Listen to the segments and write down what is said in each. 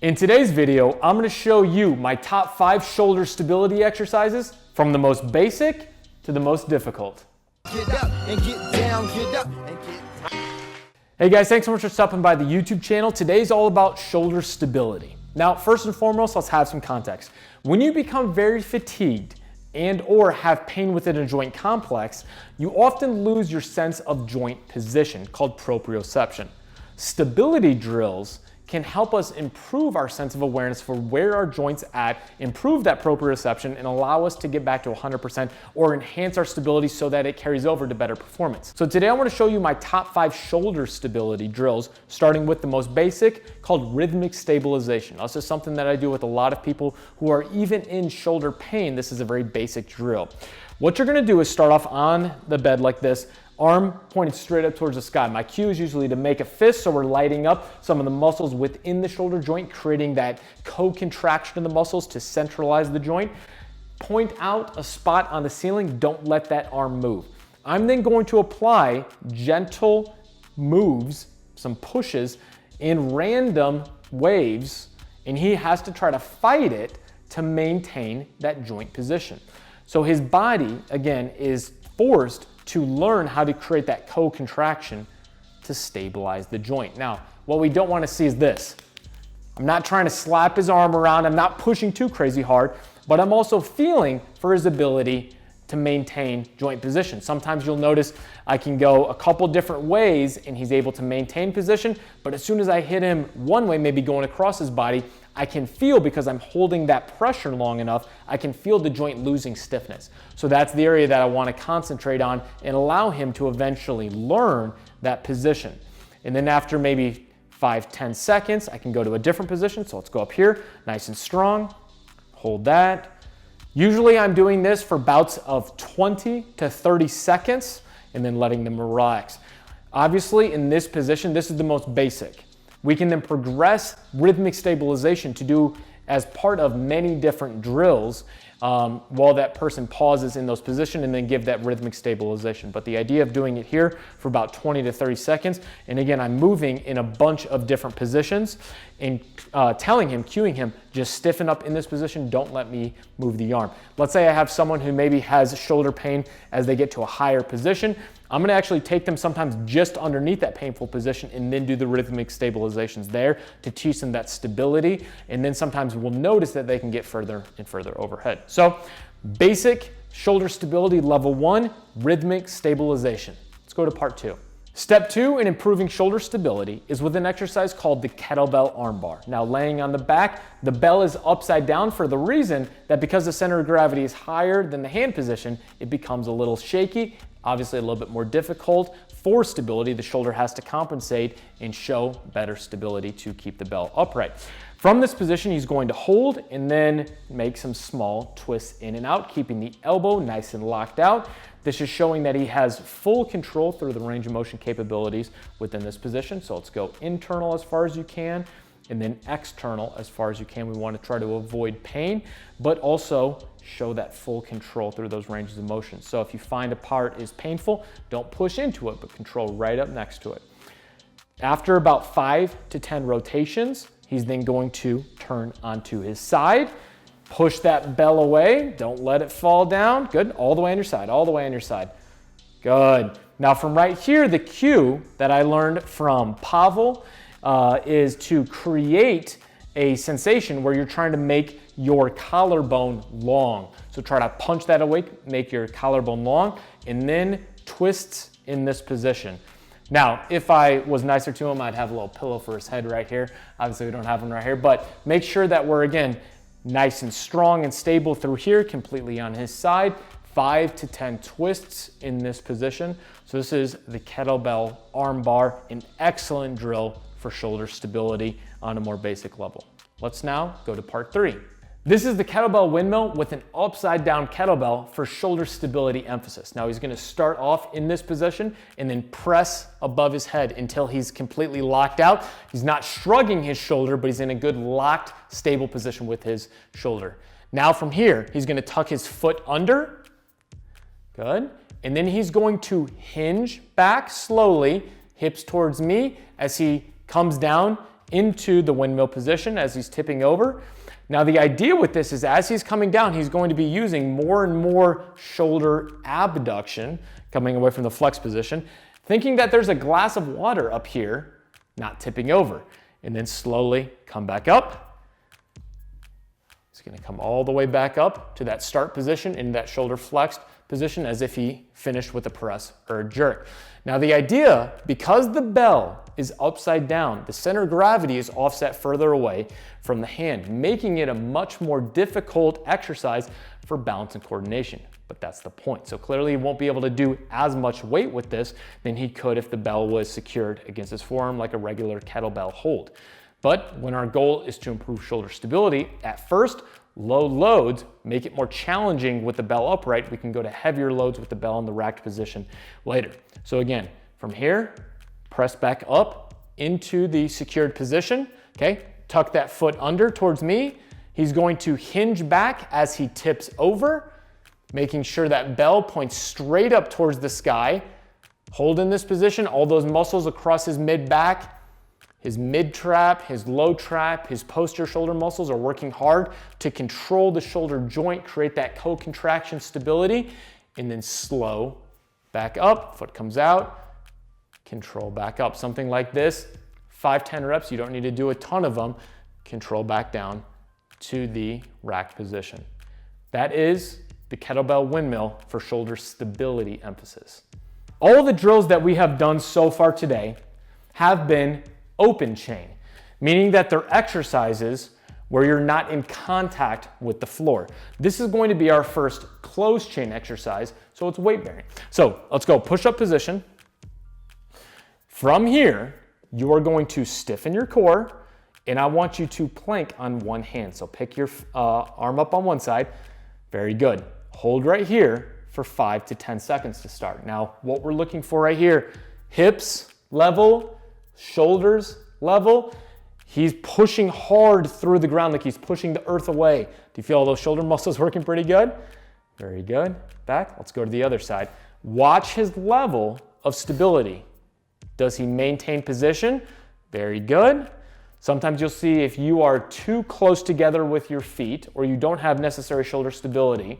In today's video, I'm going to show you my top 5 shoulder stability exercises from the most basic to the most difficult. Get up and get down, get up and get down. Hey guys, thanks so much for stopping by the YouTube channel. Today's all about shoulder stability. Now, first and foremost, let's have some context. When you become very fatigued and or have pain within a joint complex, you often lose your sense of joint position, called proprioception. Stability drills can help us improve our sense of awareness for where our joint's at, improve that proprioception, and allow us to get back to 100% or enhance our stability so that it carries over to better performance. So today I want to show you my top 5 shoulder stability drills, starting with the most basic, called Rhythmic Stabilization. This is something that I do with a lot of people who are even in shoulder pain. This is a very basic drill. What you're going to do is start off on the bed like this, arm pointed straight up towards the sky. My cue is usually to make a fist, so we're lighting up some of the muscles within the shoulder joint, creating that co-contraction of the muscles to centralize the joint. Point out a spot on the ceiling, don't let that arm move. I'm then going to apply gentle moves, some pushes in random waves, and he has to try to fight it to maintain that joint position. So his body, again, is forced to learn how to create that co-contraction to stabilize the joint. Now, what we don't want to see is this. I'm not trying to slap his arm around, I'm not pushing too crazy hard, but I'm also feeling for his ability to maintain joint position. Sometimes you'll notice I can go a couple different ways and he's able to maintain position, but as soon as I hit him one way, maybe going across his body, I can feel, because I'm holding that pressure long enough, I can feel the joint losing stiffness. So that's the area that I want to concentrate on and allow him to eventually learn that position. And then after maybe 5-10 seconds, I can go to a different position. So let's go up here, nice and strong, hold that. Usually I'm doing this for bouts of 20 to 30 seconds and then letting them relax. Obviously in this position, this is the most basic. We can then progress rhythmic stabilization to do as part of many different drills while that person pauses in those positions, and then give that rhythmic stabilization. But the idea of doing it here for about 20 to 30 seconds, and again, I'm moving in a bunch of different positions and telling him, cueing him, just stiffen up in this position, don't let me move the arm. Let's say I have someone who maybe has shoulder pain as they get to a higher position. I'm going to actually take them sometimes just underneath that painful position and then do the rhythmic stabilizations there to teach them that stability. And then sometimes we'll notice that they can get further and further overhead. So basic shoulder stability level 1, rhythmic stabilization. Let's go to part 2. Step 2 in improving shoulder stability is with an exercise called the Kettlebell Arm Bar. Now, laying on the back, the bell is upside down for the reason that because the center of gravity is higher than the hand position, it becomes a little shaky, obviously a little bit more difficult. For stability, the shoulder has to compensate and show better stability to keep the bell upright. From this position, he's going to hold and then make some small twists in and out, keeping the elbow nice and locked out. This is showing that he has full control through the range of motion capabilities within this position. So let's go internal as far as you can, and then external as far as you can. We want to try to avoid pain, but also show that full control through those ranges of motion. So if you find a part is painful, don't push into it, but control right up next to it. After about 5 to 10 rotations, he's then going to turn onto his side. Push that bell away, don't let it fall down. Good, all the way on your side, all the way on your side. Good. Now from right here, the cue that I learned from Pavel is to create a sensation where you're trying to make your collarbone long. So try to punch that away, make your collarbone long, and then twists in this position. Now, if I was nicer to him, I'd have a little pillow for his head right here. Obviously we don't have one right here, but make sure that we're, again, nice and strong and stable through here, completely on his side. 5 to 10 twists in this position. So this is the Kettlebell Arm Bar, an excellent drill for shoulder stability on a more basic level. Let's now go to part 3. This is the Kettlebell Windmill with an upside down kettlebell for shoulder stability emphasis. Now he's going to start off in this position and then press above his head until he's completely locked out. He's not shrugging his shoulder, but he's in a good locked, stable position with his shoulder. Now from here, he's going to tuck his foot under. Good. And then he's going to hinge back slowly, hips towards me, as he comes down into the windmill position as he's tipping over. Now the idea with this is as he's coming down, he's going to be using more and more shoulder abduction, coming away from the flex position, thinking that there's a glass of water up here, not tipping over, and then slowly come back up. He's gonna come all the way back up to that start position in that shoulder flexed position as if he finished with a press or a jerk. Now the idea, because the bell is upside down, the center of gravity is offset further away from the hand, making it a much more difficult exercise for balance and coordination. But that's the point. So clearly he won't be able to do as much weight with this than he could if the bell was secured against his forearm like a regular kettlebell hold. But when our goal is to improve shoulder stability, at first, low loads make it more challenging with the bell upright. We can go to heavier loads with the bell in the racked position later. So again, from here, press back up into the secured position, okay? Tuck that foot under towards me. He's going to hinge back as he tips over, making sure that bell points straight up towards the sky. Hold in this position, all those muscles across his mid-back, his mid-trap, his low trap, his posterior shoulder muscles are working hard to control the shoulder joint, create that co-contraction stability, and then slow back up, foot comes out, control back up. Something like this, 5-10 reps, you don't need to do a ton of them, control back down to the racked position. That is the kettlebell windmill for shoulder stability emphasis. All the drills that we have done so far today have been open chain, meaning that they're exercises where you're not in contact with the floor. This is going to be our first closed chain exercise, so it's weight bearing. So let's go push-up position. From here, you are going to stiffen your core, and I want you to plank on one hand. So pick your arm up on one side. Very good. Hold right here for 5 to 10 seconds to start. Now, what we're looking for right here, hips level, shoulders level. He's pushing hard through the ground like he's pushing the earth away. Do you feel all those shoulder muscles working pretty good? Very good. Back. Let's go to the other side. Watch his level of stability. Does he maintain position? Very good. Sometimes you'll see if you are too close together with your feet or you don't have necessary shoulder stability,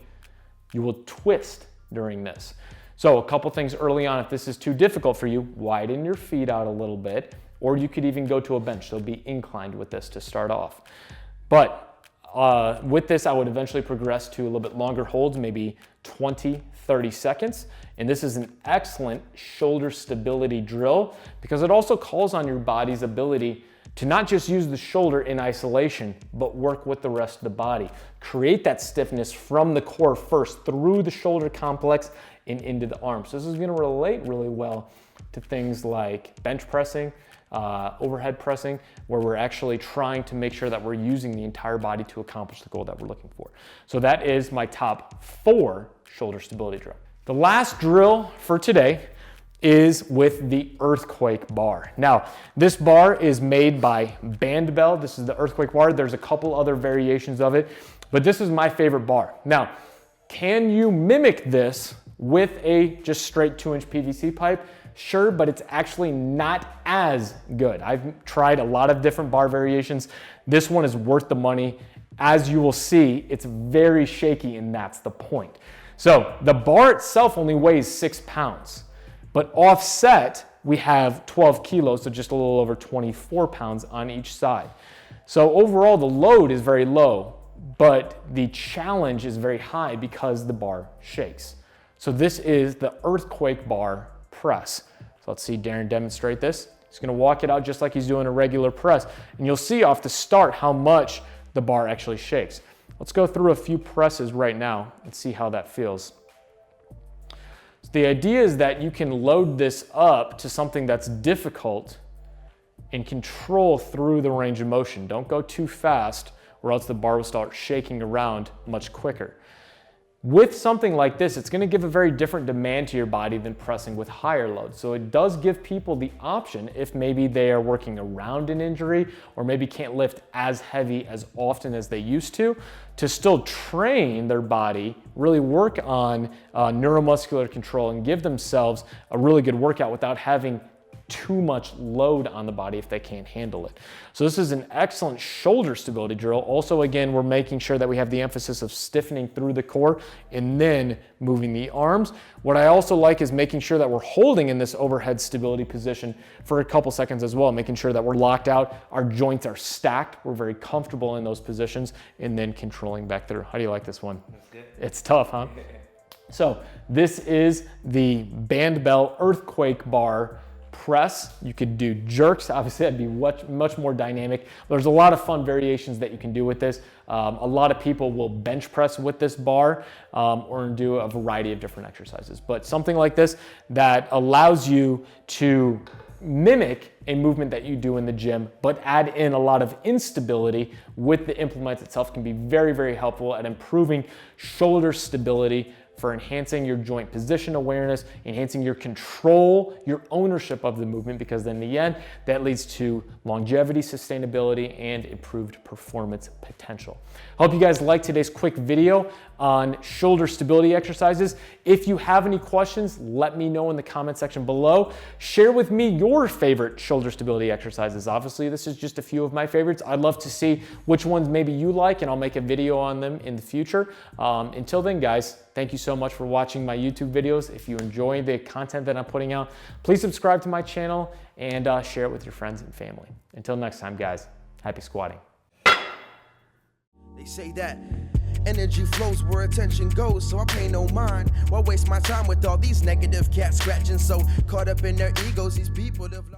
you will twist during this. So a couple things early on, if this is too difficult for you, widen your feet out a little bit, or you could even go to a bench. So be inclined with this to start off. But with this, I would eventually progress to a little bit longer holds, maybe 20, 30 seconds. And this is an excellent shoulder stability drill because it also calls on your body's ability to not just use the shoulder in isolation, but work with the rest of the body. Create that stiffness from the core first, through the shoulder complex and into the arms. So this is gonna relate really well to things like bench pressing, overhead pressing, where we're actually trying to make sure that we're using the entire body to accomplish the goal that we're looking for. So that is my top 4 shoulder stability drill. The last drill for today is with the earthquake bar. Now, this bar is made by Bandbell. This is the earthquake bar. There's a couple other variations of it, but this is my favorite bar. Now, can you mimic this with a just straight 2-inch PVC pipe? Sure, but it's actually not as good. I've tried a lot of different bar variations. This one is worth the money. As you will see, it's very shaky, and that's the point. So the bar itself only weighs 6 pounds, but offset, we have 12 kilos, so just a little over 24 pounds on each side. So overall, the load is very low, but the challenge is very high because the bar shakes. So this is the earthquake bar press. So let's see Darren demonstrate this. He's gonna walk it out just like he's doing a regular press. And you'll see off the start how much the bar actually shakes. Let's go through a few presses right now and see how that feels. So the idea is that you can load this up to something that's difficult and control through the range of motion. Don't go too fast or else the bar will start shaking around much quicker. With something like this, it's gonna give a very different demand to your body than pressing with higher loads. So it does give people the option, if maybe they are working around an injury or maybe can't lift as heavy as often as they used to still train their body, really work on neuromuscular control and give themselves a really good workout without having too much load on the body if they can't handle it. So this is an excellent shoulder stability drill. Also, again, we're making sure that we have the emphasis of stiffening through the core and then moving the arms. What I also like is making sure that we're holding in this overhead stability position for a couple seconds as well, making sure that we're locked out, our joints are stacked, we're very comfortable in those positions, and then controlling back through. How do you like this one? That's good. It's tough, huh? So this is the band bell earthquake bar press. You could do jerks. Obviously, that'd be much more dynamic. There's a lot of fun variations that you can do with this. A lot of people will bench press with this bar or do a variety of different exercises. But something like this that allows you to mimic a movement that you do in the gym, but add in a lot of instability with the implement itself can be very, very helpful at improving shoulder stability, for enhancing your joint position awareness, enhancing your control, your ownership of the movement, because then in the end, that leads to longevity, sustainability, and improved performance potential. Hope you guys liked today's quick video on shoulder stability exercises. If you have any questions, let me know in the comment section below. Share with me your favorite shoulder stability exercises. Obviously, this is just a few of my favorites. I'd love to see which ones maybe you like, and I'll make a video on them in the future. Until then, guys, thank you so much for watching my YouTube videos. If you enjoy the content that I'm putting out, please subscribe to my channel and share it with your friends and family. Until next time, guys, happy squatting. They say that energy flows where attention goes, so I pay no mind. Why waste my time with all these negative cats scratching? So caught up in their egos, these people have lost.